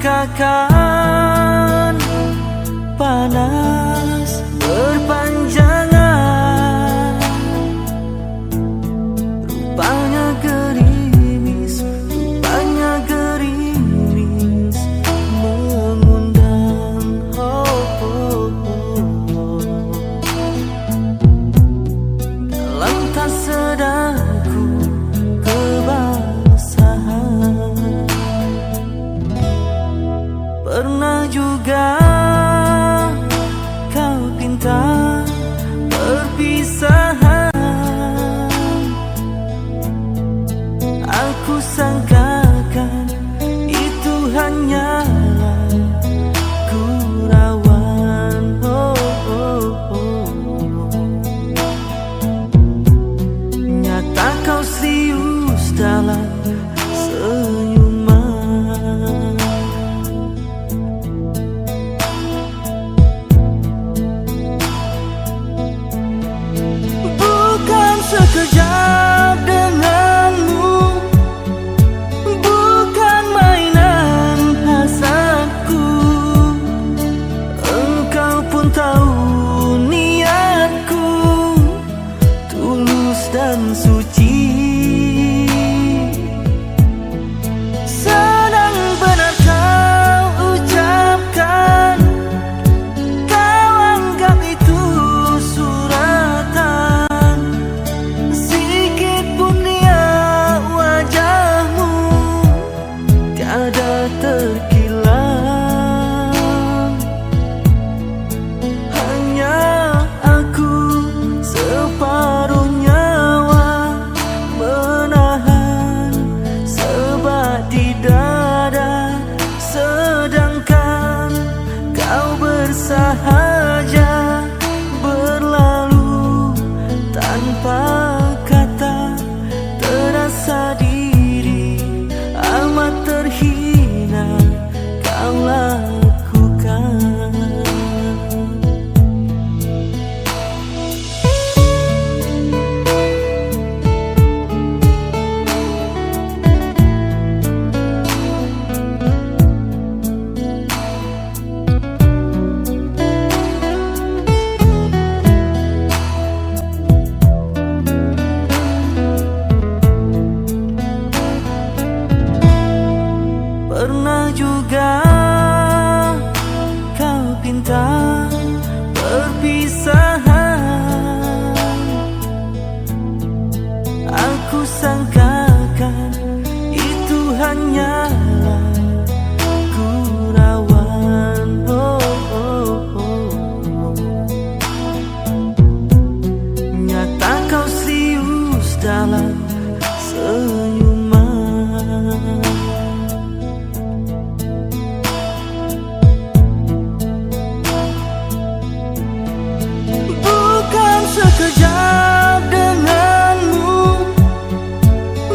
sangkakan panas berpanjangan, rupanya gerimis, rupanya gerimis mengundang. Dalam tak sadarku kebasahan. Pernah juga kau pinta perpisahan, aku sangkakan itu hanyalah gurauan. Nyata kau serius dalam senyuman. Bukan sekejap denganmu, bukan mainan hasadku. Engkau pun tahu niatku tulus dan suci. Sedang benar kau ucapkan, kau anggap itu suratan. Sikit pun dia wajahmu tiada terkilang. Hanya aku separuh nyawa menahan sebat di dada, sedangkan kau bersahaja berlalu tanpa kata. Terasa diri amat terhina kau lakukan. Pernah juga kau pinta perpisahan, aku sangkakan itu hanyalah gurauan. Nyata kau serius dalam senyuman. Sekejap denganmu,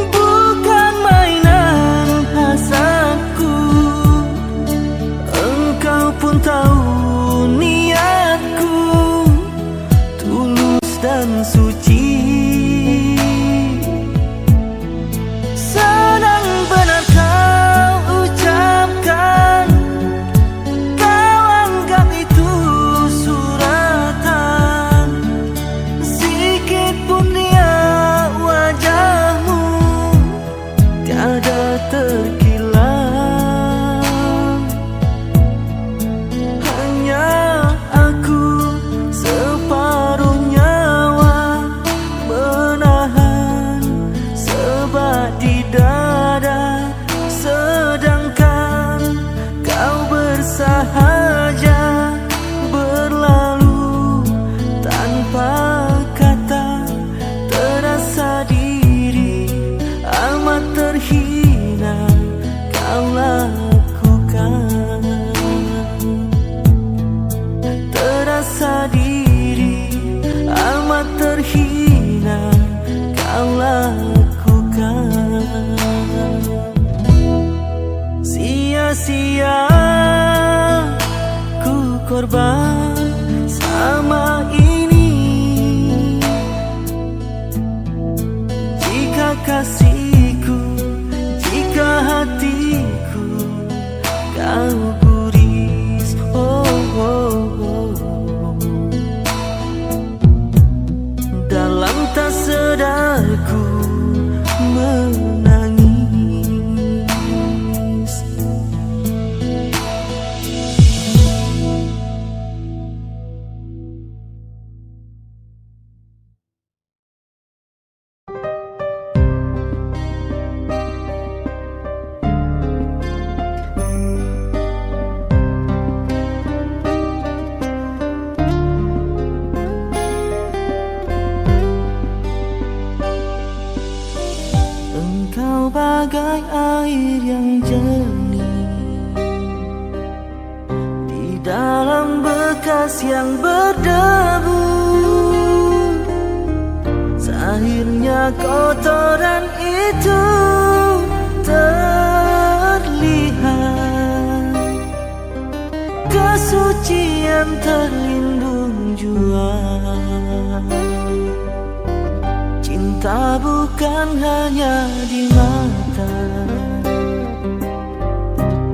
bukan mainan hasadku. Engkau pun tahu niatku tulus dan suci. Sedang benar kau ucapkan, kau anggap itu suratan. Sikit pun dia wajahmu tiada terkilang. Hanya aku separuh nyawa menahan sebat di dada, sedangkan kau bersahaja berlalu tanpa kata. Terasa diri amat terhina kau lakukan. Terasa diri amat terhina kau lakukan. Sia-sia ku korban sama ini. Jika kasihku, jika hatiku kau guris. Oh, oh, oh. Dalam tak sadarku menangis. Engkau bagai air yang jernih di dalam bekas yang berdebu. Akhirnya kotoran itu terlihat, kesucian terlindung jua. Cinta bukan hanya di mata,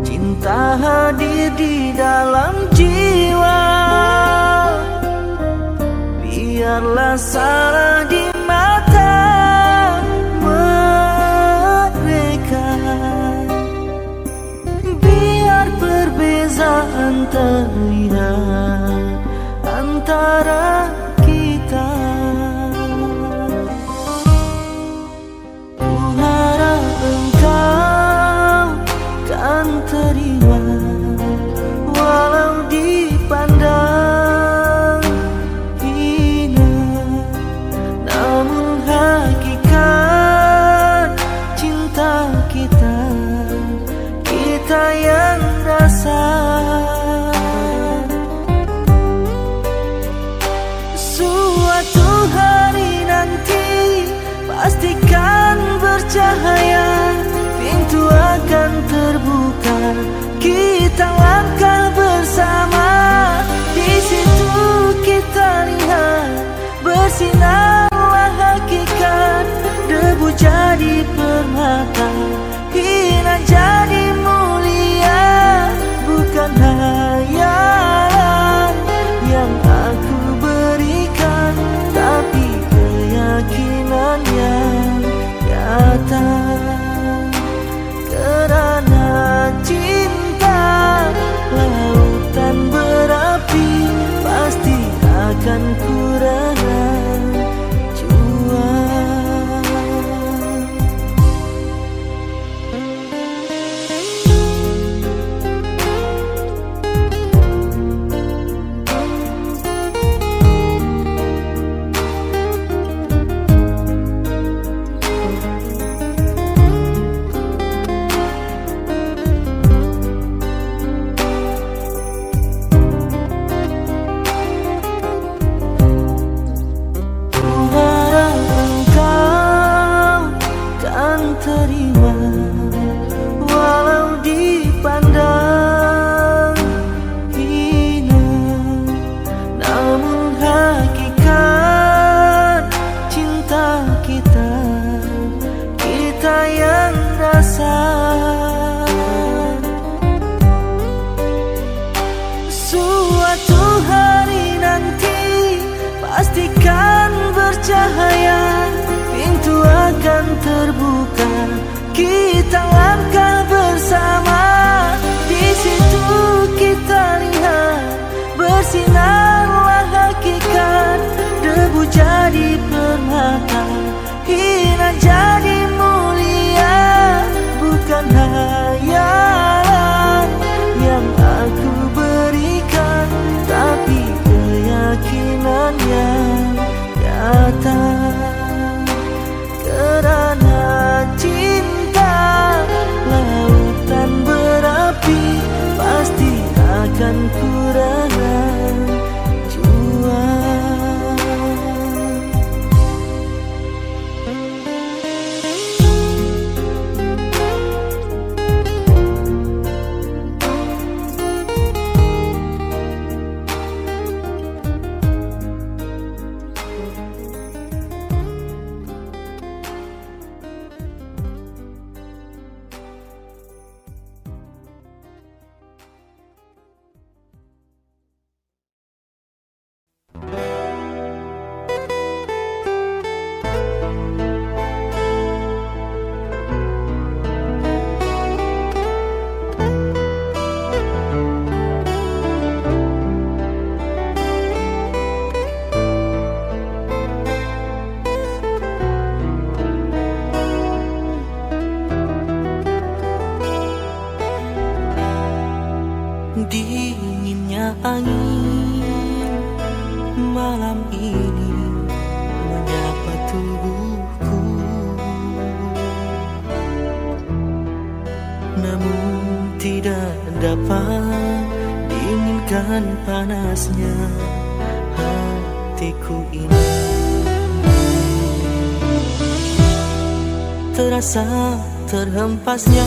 cinta hadir di dalam jiwa. Biarlah salah di mata mereka, biar perbezaan terlihat antara kita. Ku harap engkau kan terima, walau dipandang hina, namun hakikat cinta kita, kita yang rasa. Suatu hari nanti pastikan bercahaya, pintu akan terbuka, kita langkah bersama. Di situ kita lihat bersinarlah hakikat, debu jadi permata, hina jadi mulia. Bukan hayalan yang aku berikan, tapi keyakinan yang nyata. Kerana cinta lautan berapi, pasti akan ku rela jua. Terima, walau dipandang hina, namun hakikat cinta kita, kita yang rasa. Suatu hari nanti pastikan bercahaya, pintu akan terbuka, kita langkah bersama. Di situ kita lihat bersinarlah hakikat, debu jadi permata, hina jadi mulia. Bukan hayalan yang aku berikan, tapi keyakinan yang nyata. Kerana cinta lautan menyingkirkan panasnya hatiku ini. Terasa terhempasnya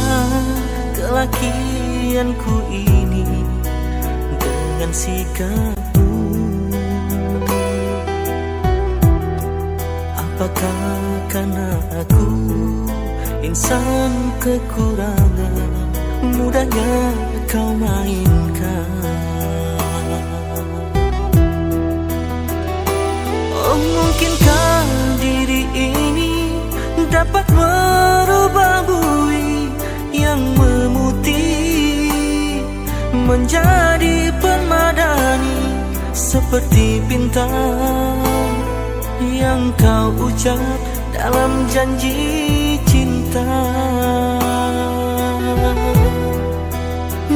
kelakianku ini dengan sikapmu. Apakah karena aku insan kekurangan, mudahnya kau mainkan? Oh, mungkinkah diri ini dapat merubah bui yang memutih menjadi permadani seperti bintang yang kau ucap dalam janji cinta.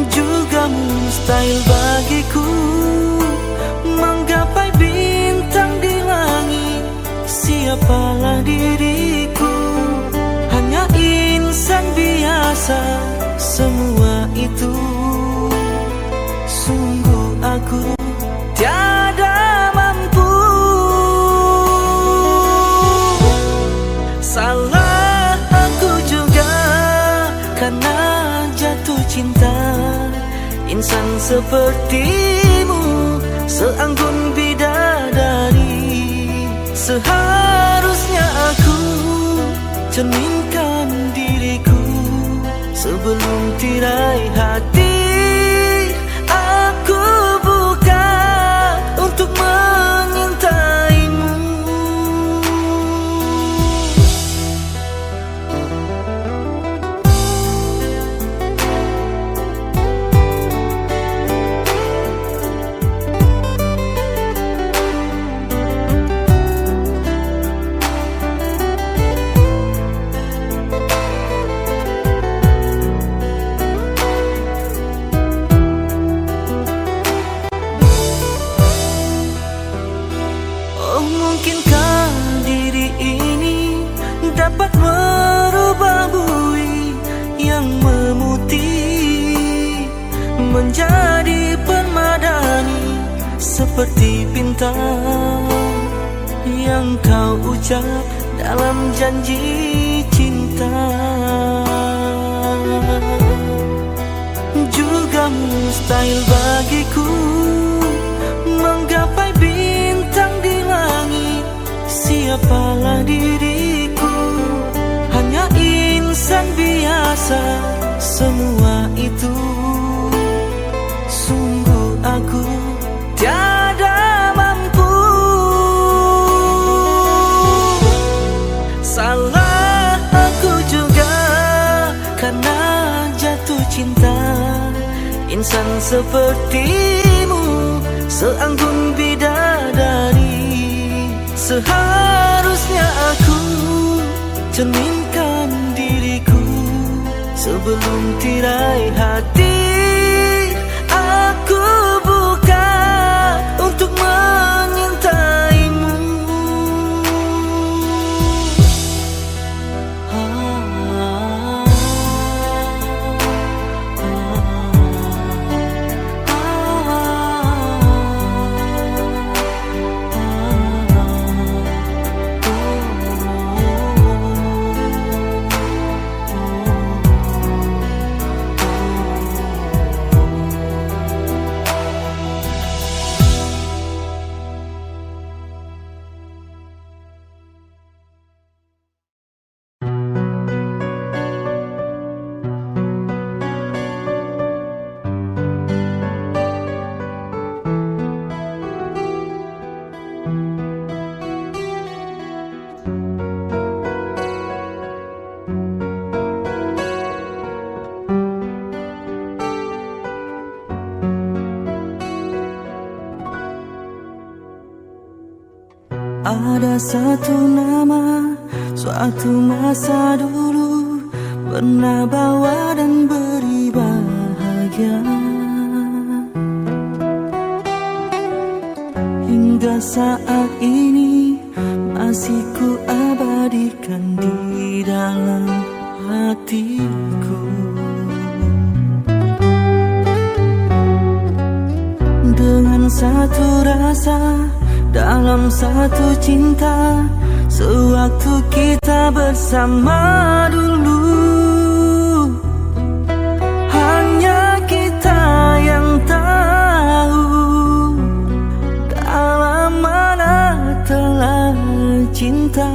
Juga mustahil bagiku menggapai bintang di langit. Siapalah diriku, hanya insan biasa. Semua itu sungguh aku tiada mampu. Salah aku juga karena jatuh cinta. Insan sepertimu seanggun bidadari. Seharusnya aku cerminkan diriku sebelum tirai hati aku buka untuk mengintaimu. Mungkinkah diri ini dapat merubah bui yang memutih menjadi permadani seperti bintang yang kau ucap dalam janji cinta. Juga mustahil bagiku menggapai bintang di langit. Siapalah diriku, hanya insan biasa. Semua itu sungguh aku tiada mampu. Salah aku juga karena jatuh cinta. Insan sepertimu seanggun bidadari. Seharusnya aku cerminkan diriku sebelum tirai hati aku buka untuk mengintaimu. Ada satu nama, suatu masa dulu pernah bawa dan beri bahagia. Hingga saat ini masih ku abadikan di dalam hatiku. satu rasa, dalam satu cinta, sewaktu kita bersama dulu. Hanya kita yang tahu dalam mana telah cinta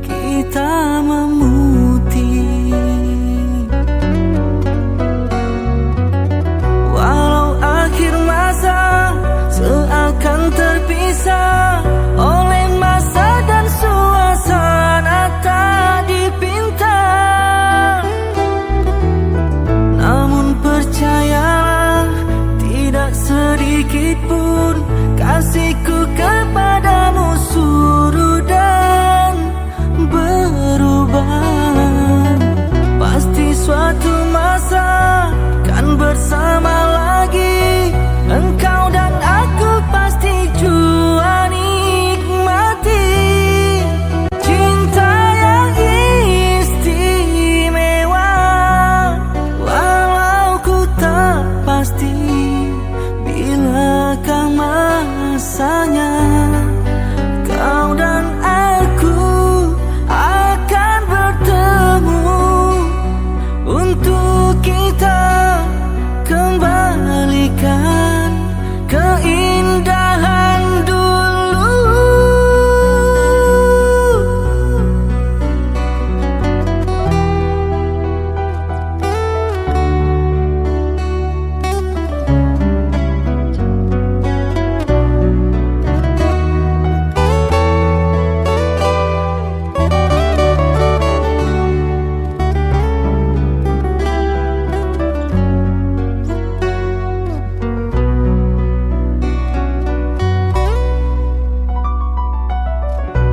kita memutih. Walau akhir masa seakan terpisah oleh masa dan suasana tak dipinta, namun percayalah tidak sedikit pun kasihku kepadamu surut dan berubah. Pasti suatu masa kan bersama lagi, engkau dan aku pasti jua nikmati cinta yang istimewa. Walau ku tak pasti bilakah masanya kau dan aku akan bertemu untuk kita kembalikan keindahan dulu.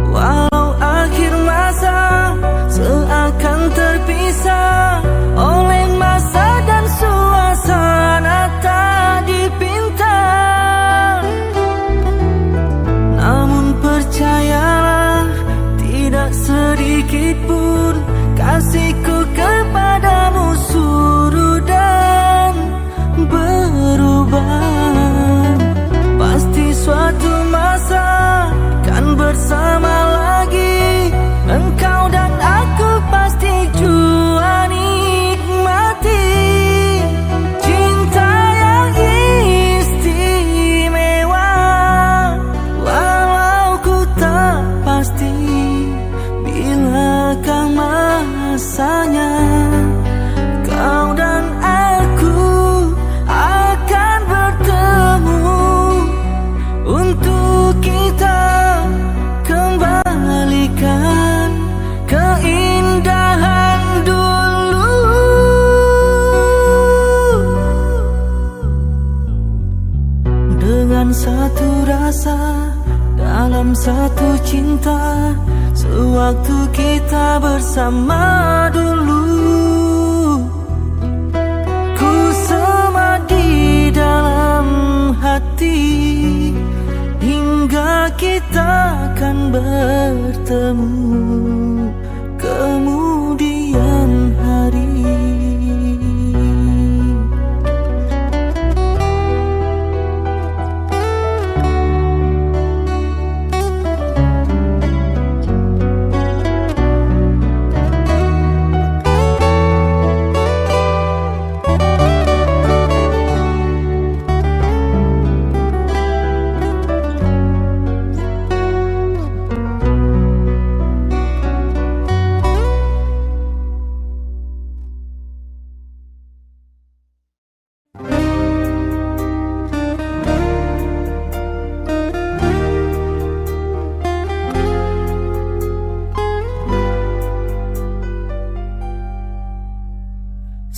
Walau akhir masa seakan terpisah oleh masa dan suasana tak dipinta, namun percayalah tidak sedikit pun kasihku kepadamu surut dan berubah. Pasti suatu masa kan bersama lagi, engkau dan aku pasti jua nikmati cinta yang istimewa. Walau ku tak pasti bilakah masanya kau dan aku akan bertemu untuk kita kembalikan keindahan dulu. Dengan satu rasa, dalam satu cinta, sewaktu kita bersama dulu. Ku semadi dalam hati hingga kita akan bertemu kemudian hari.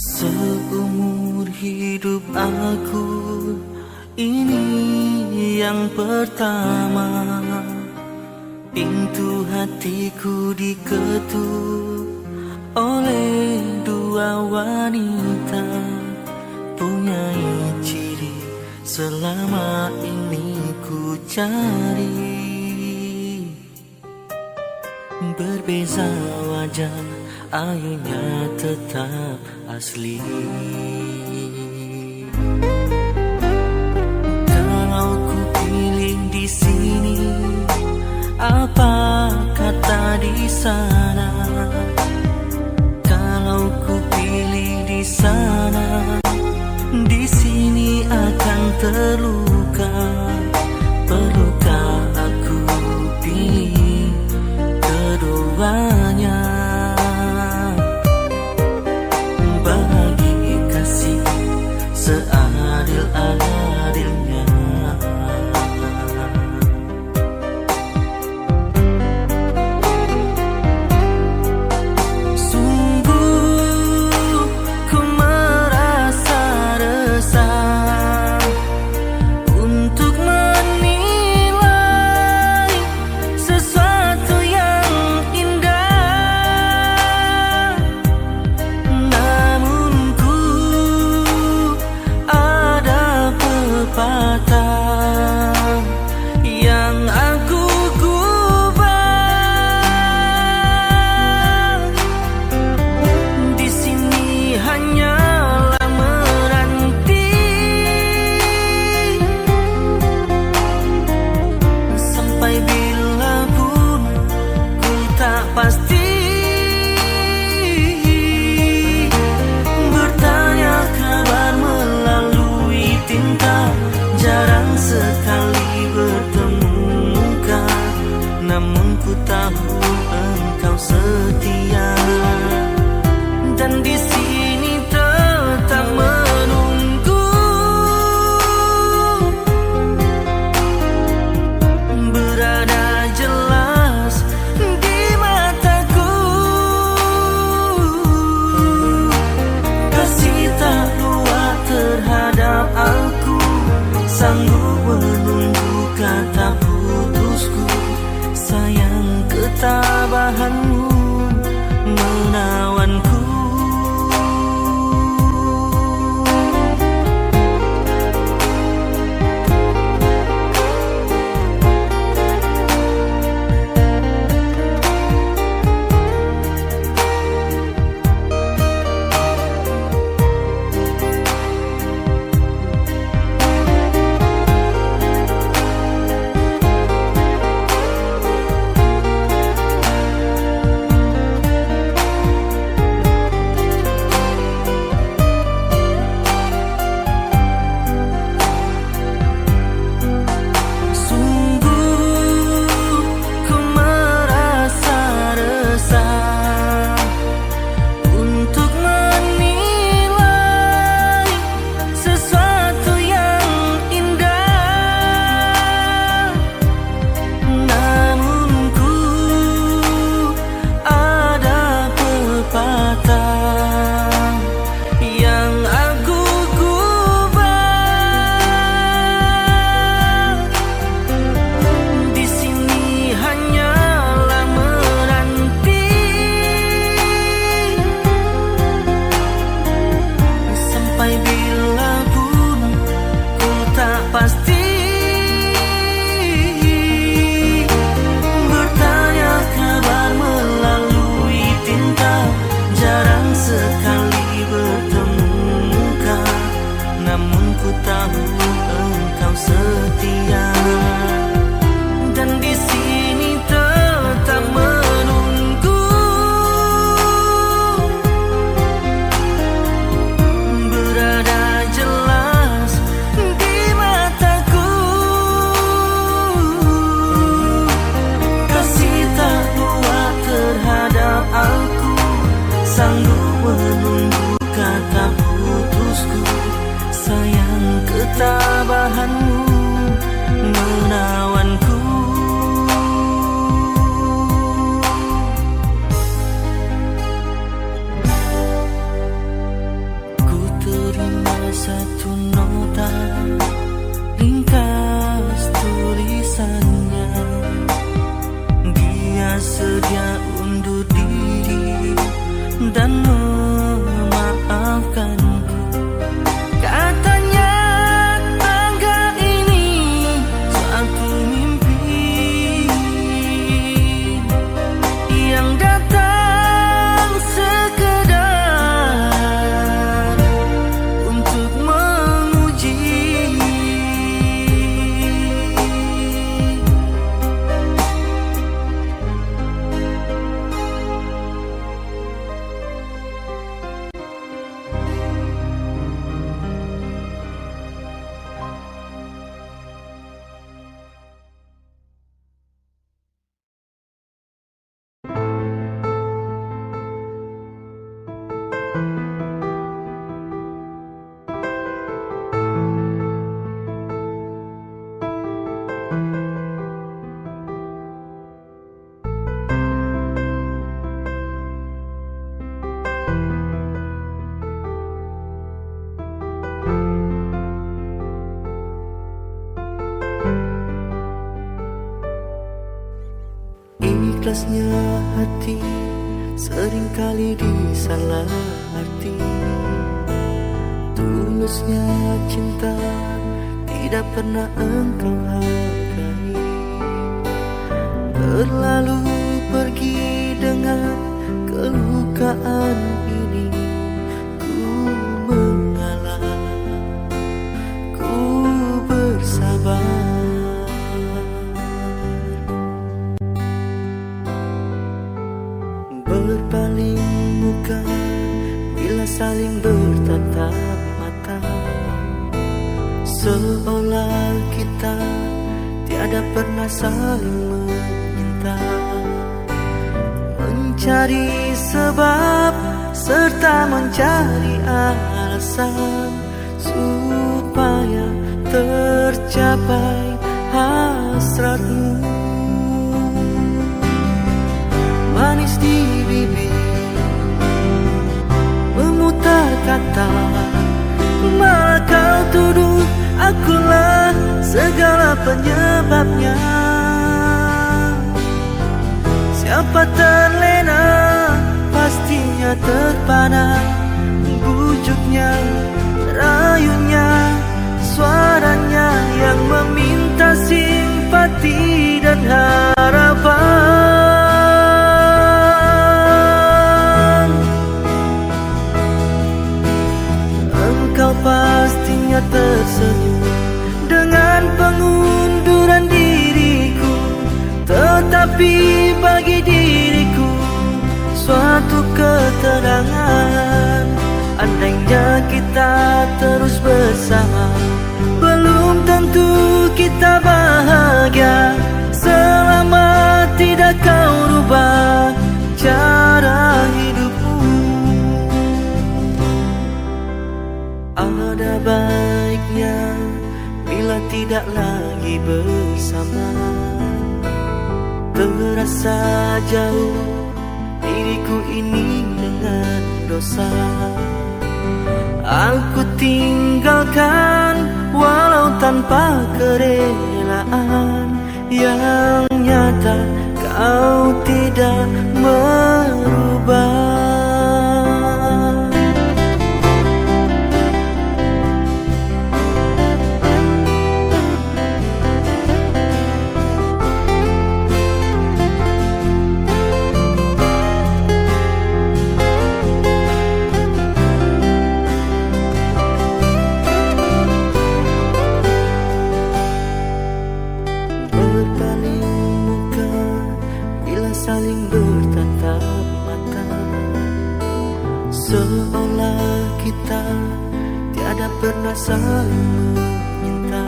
Seumur hidup aku ini yang pertama, pintu hatiku diketuk oleh dua wanita, punya ciri selama ini ku cari. Berbeza wajah, ayunya tetap asli. sana. Kalau ku pilih di sana, di sini akan terluka. Perlukah aku pilih keduanya? Bagi kasih seadil-adilnya. Sungguh ku merasa resah untuk menilai sesuatu yang indah. Namun ku ada pepatah yang aku gubah. Di sini hanyalah menanti sampai bila pun ku tak pasti. Bertanya kabar melalui tinta, jarang sekali bertemu muka. Namun ku tahu engkau setia, dan di sini tetap menunggu. Berada jelas di mataku, kasih tak luar terhadap aku, sanggup menunggu kata putusku. Sayang ketabahanmu menawanku. Ikhlasnya hati seringkali disalah arti. Tulusnya cinta tidak pernah engkau hargai. Terlalu pergi dengan kelukaan ini. Ku mengalah, ku bersabar. Berpaling muka bila saling bertatap mata, seolah kita tiada pernah saling meminta. Mencari sebab serta mencari alasan supaya tercapai hasratmu. Manis di bibir memutar kata, malah kau tuduh akulah segala penyebabnya. Siapa terlena pastinya terpana. Bujuknya, rayunya, suaranya yang meminta simpati dan harapan. Engkau pastinya tersenyum dengan pengunduran diriku, tetapi bagi diriku suatu ketenangan. Andainya kita terus bersama, belum tentu kita bahagia selama tidak kau rubah cara hidupmu. Ada baiknya bila tidak lagi bersama. Terasa jauh diriku ini dengan dosa. Aku tinggalkan walau tanpa kerelaan. Yang nyata kau tidak merubah. Saling bertatap mata, seolah kita tiada pernah saling meminta.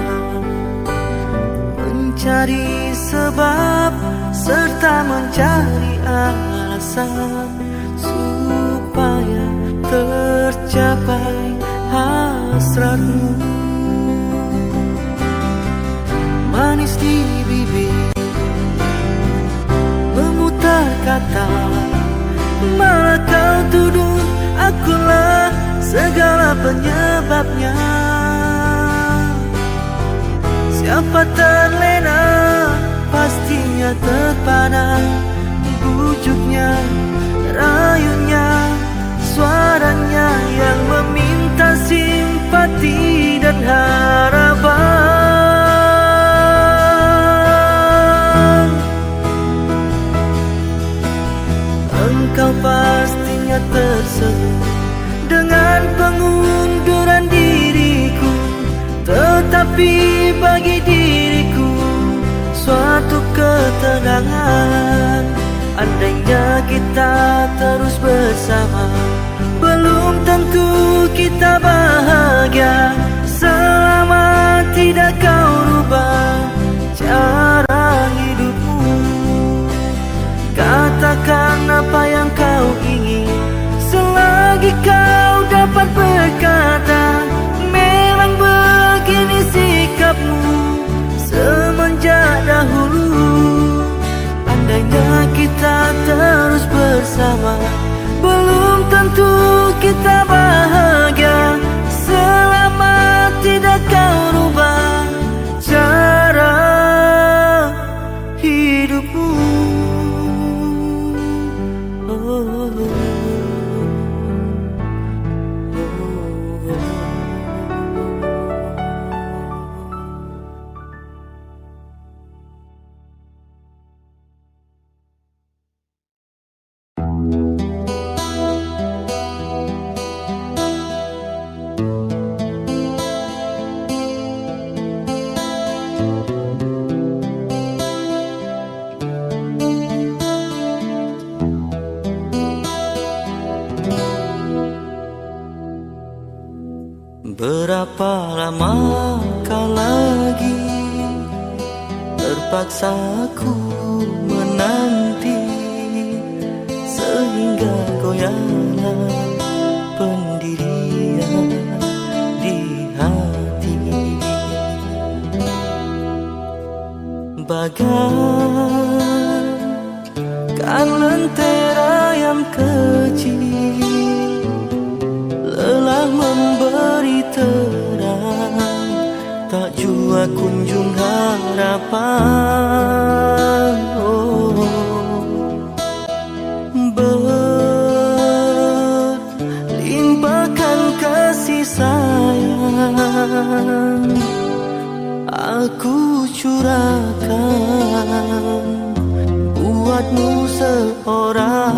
Mencari sebab serta mencari alasan supaya tercapai hasratmu. Manis di bibir kata, malah kau tuduh akulah segala penyebabnya. Siapa terlena pastinya terpana. Bujuknya, rayunya, suaranya yang meminta simpati dan harapan. Engkau pastinya tersenyum dengan pengunduran diriku, tetapi bagi diriku suatu ketenangan. Andainya kita terus bersama, belum tentu kita bahagia selama tidak kau rubah cara hidupmu. Katakan apa yang kau ingin selagi kau dapat berkata. Memang begini sikapmu semenjak dahulu. Andainya kita terus bersama, belum tentu kita bahagia selama tidak kau rubah cara hidupmu. Berapa lamakah lagi terpaksa ku menanti, sehingga goyahlah pendirian di hati. Bagaikan lentera yang kecil, lelah memberi terang, tak jua kunjung harapan. Berlimpahkan kasih sayang, aku curahkan buatmu seorang.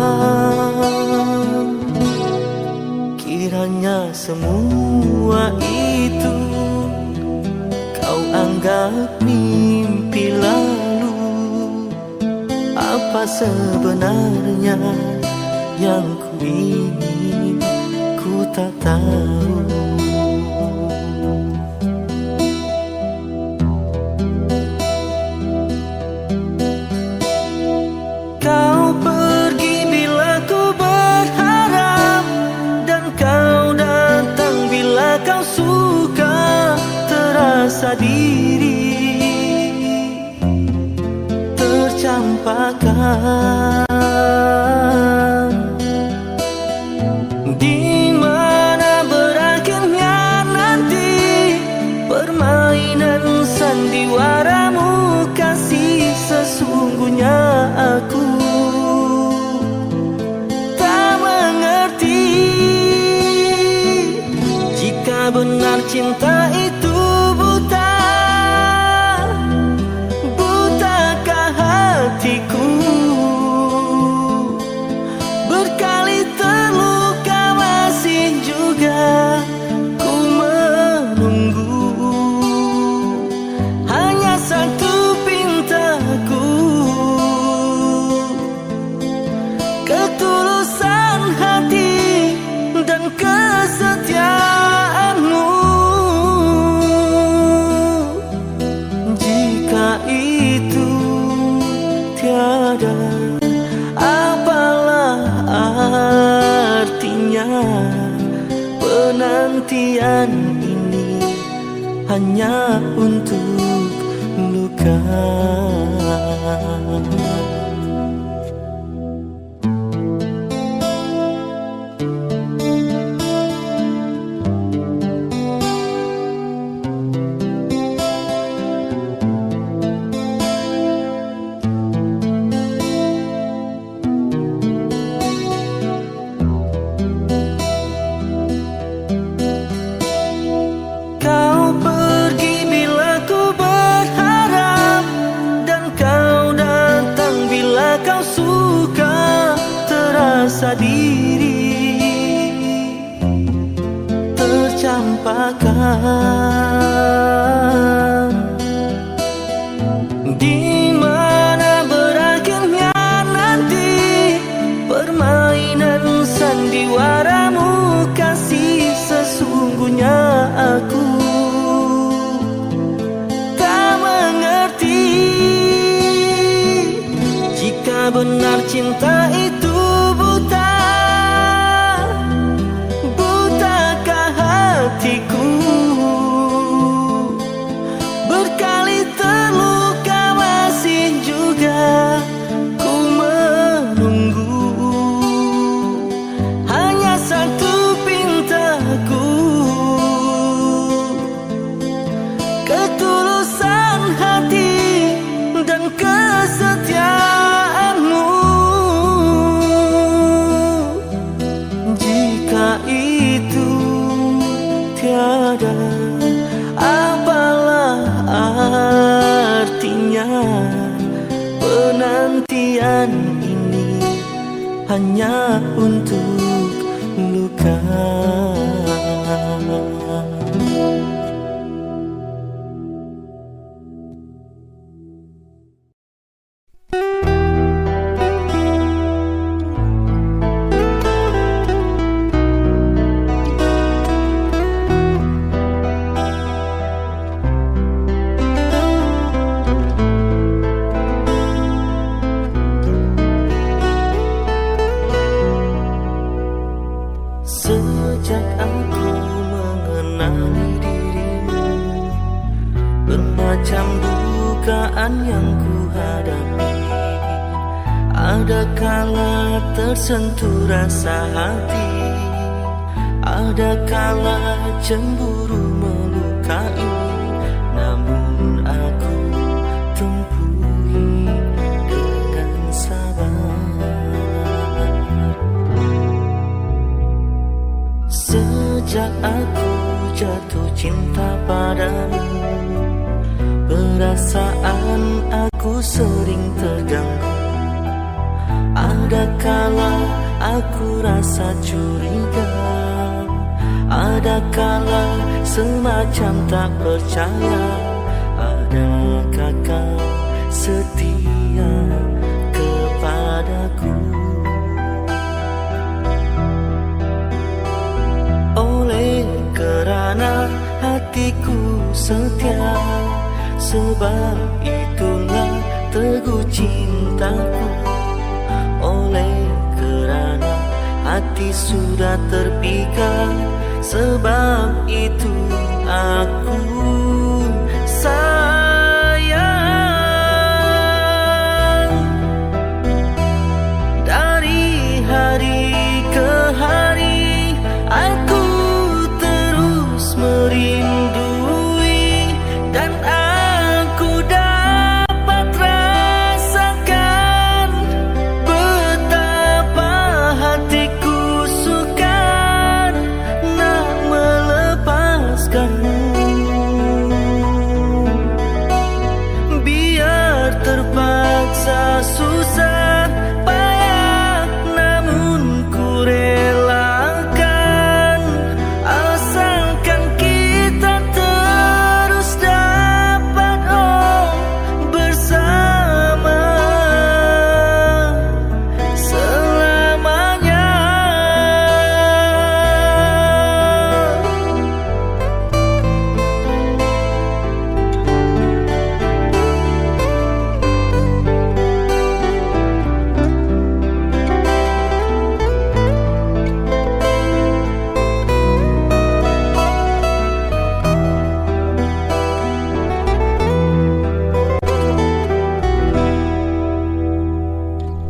Kiranya semua itu kau anggap mimpi lalu. Apa sebenarnya yang ku ingin, ku tak tahu. Kau pergi bila ku berharap, dan kau datang bila kau suka. Terasa diri tercampakkan, di mana berakhirnya nanti permainan sandiwaramu. Kasih sesungguhnya aku tak mengerti, jika benar cinta itu buta. Butakah hatiku, berkali terluka masih juga ku menunggu. Hanya satu pintaku, ketulusan hati dan kesetiaanmu. Jika itu tiada, apalah artinya penantian ini hanya untuk luka. Kau pergi bila ku berharap, dan kau datang bila kau suka. Terasa diri tercampakkan, di mana berakhirnya nanti permainan sandiwaramu. Kasih sesungguhnya aku tak mengerti, jika benar cinta itu buta. Butakah hatiku, berkali terluka masih juga ku menunggu. Hanya satu pintaku, ketulusan hati dan kesetiaanmu. Jika itu tiada, apalah artinya penantian ini hanya untuk luka. macam dugaan yang ku hadapi. Ada kala tersentuh rasa hati, ada kala cemburu melukai. Namun aku tempuhi dengan sabar. Sejak aku jatuh cinta padamu, perasaan aku sering terganggu. Ada kala aku rasa curiga, ada kala semacam tak percaya. Adakah kau setia kepadaku? Oleh kerana hatiku setia, sebab itulah teguh cintaku. Oleh kerana hati sudah terpikat, sebab itu aku sayang. Dari hari ke hari aku terus merindui, dan aku dapat rasakan betapa hatiku sukar nak melepaskanmu. Biar terpaksa susah payah, namun ku relakan, asalkan kita terus dapat bersama selamanya.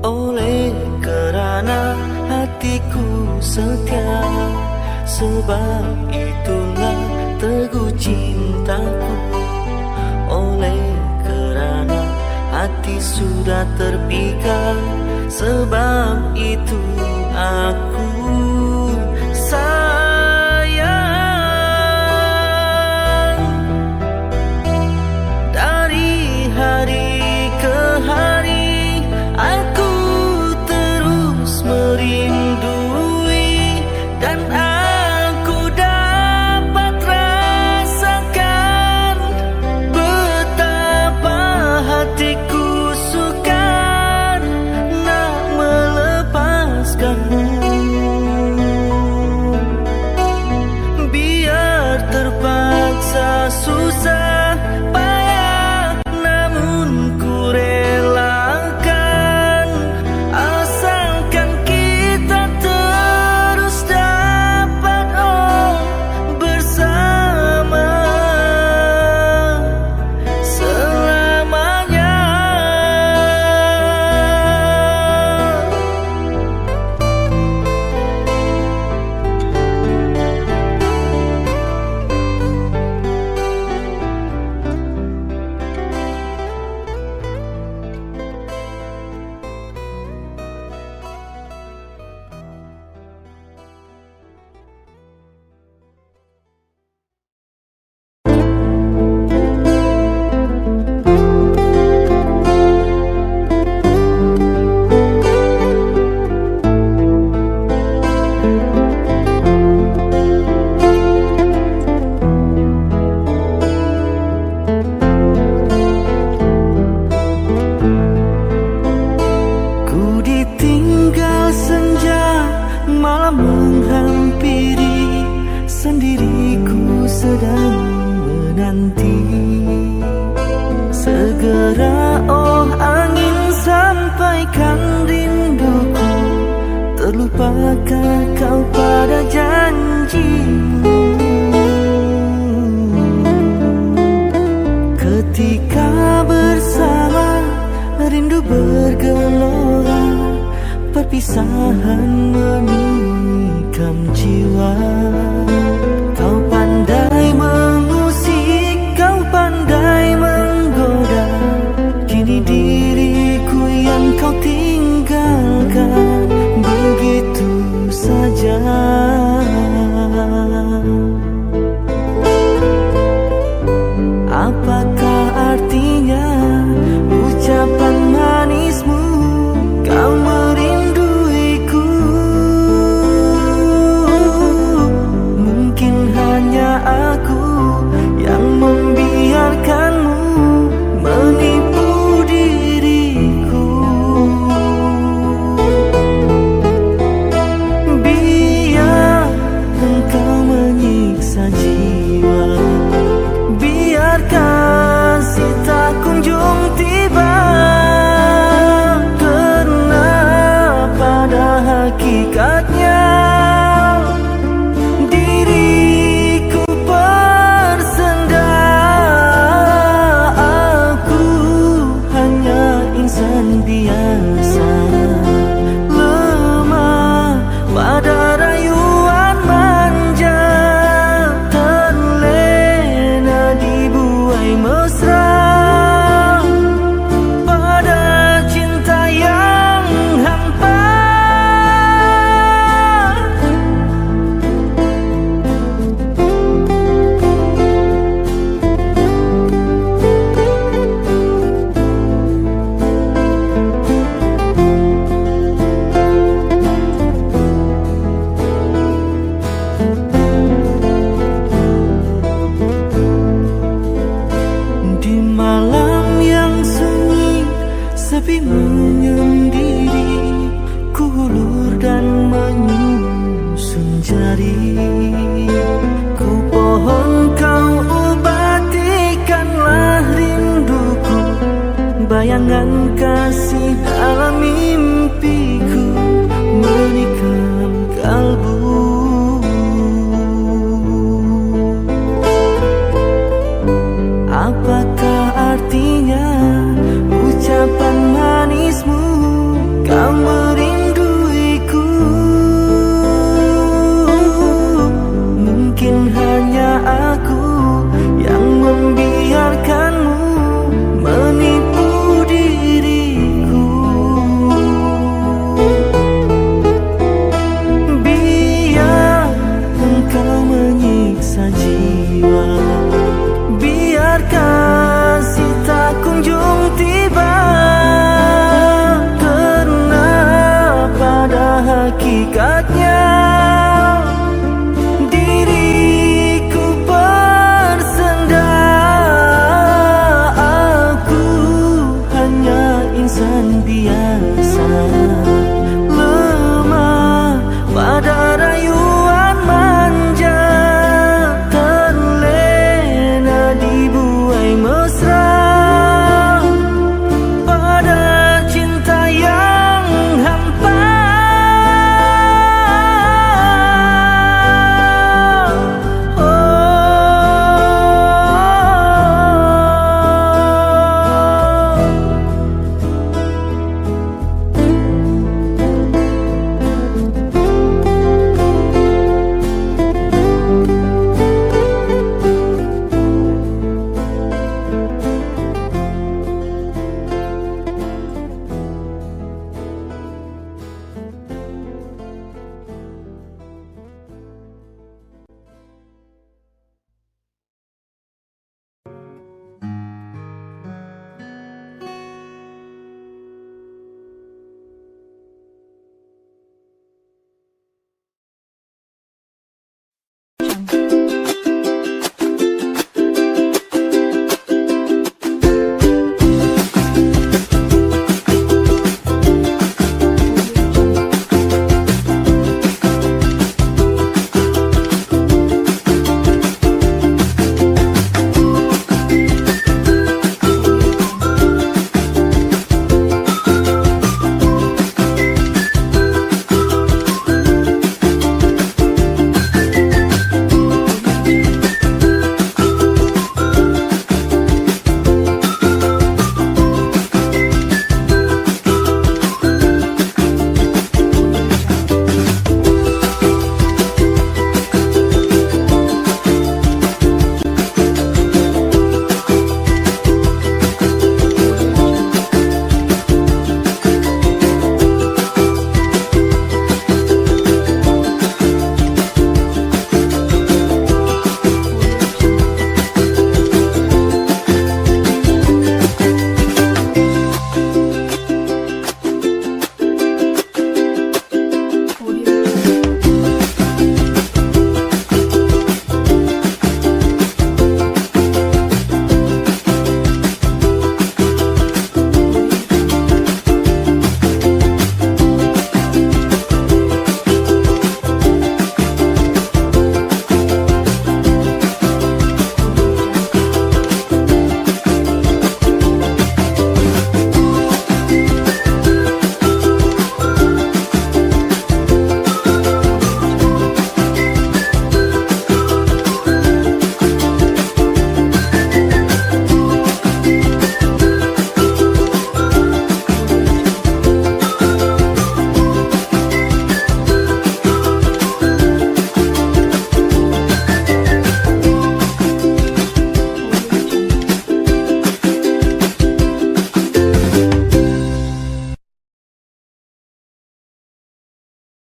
Oleh kerana hatiku setia, sebab itulah teguh cintaku. Oleh kerana hati sudah terpikat, sebab itu aku sayang. Dari hari ke hari aku terus merindui, dan aku dapat rasakan betapa hatiku sukar nak melepaskanmu. Biar terpaksa susah payah, namun ku relakan, asalkan kita terus dapat bersama selamanya. Ku ditinggal senja, malam menghampiri, sendiriku sedang menanti. Segera oh angin sampaikan rinduku, terlupakah kau pada janjimu? Ketika bergelora, perpisahan menikam jiwa. Kau pandai mengusik, kau pandai menggoda, kini diriku yang kau tinggalkan begitu saja. Apakah artinya ucapan manismu, kau merinduiku? Mungkin hanya aku yang membiarkanmu menipu diriku. Biar engkau menyiksa jiwa, biar kasih tak kunjung tiba, karena pada hakikatnya diriku bersenda. Aku hanya insan biasa, lemah pada rayuan manja, terlena dibuai mesra pada cinta yang hampa. Di malam yang sunyi, sepi menyendiri, ku hulur dan menyusun jari. Ku pohon kau obatikanlah rinduku, bayangan kasih dalam mimpiku menikam kalbu. Apakah artinya ucapan manismu, kau merinduiku? Mungkin hanya aku yang membiarkanmu menipu diriku. Biar engkau menyiksa jiwa, biar kasih tak kunjung tiba, karena pada hakikatnya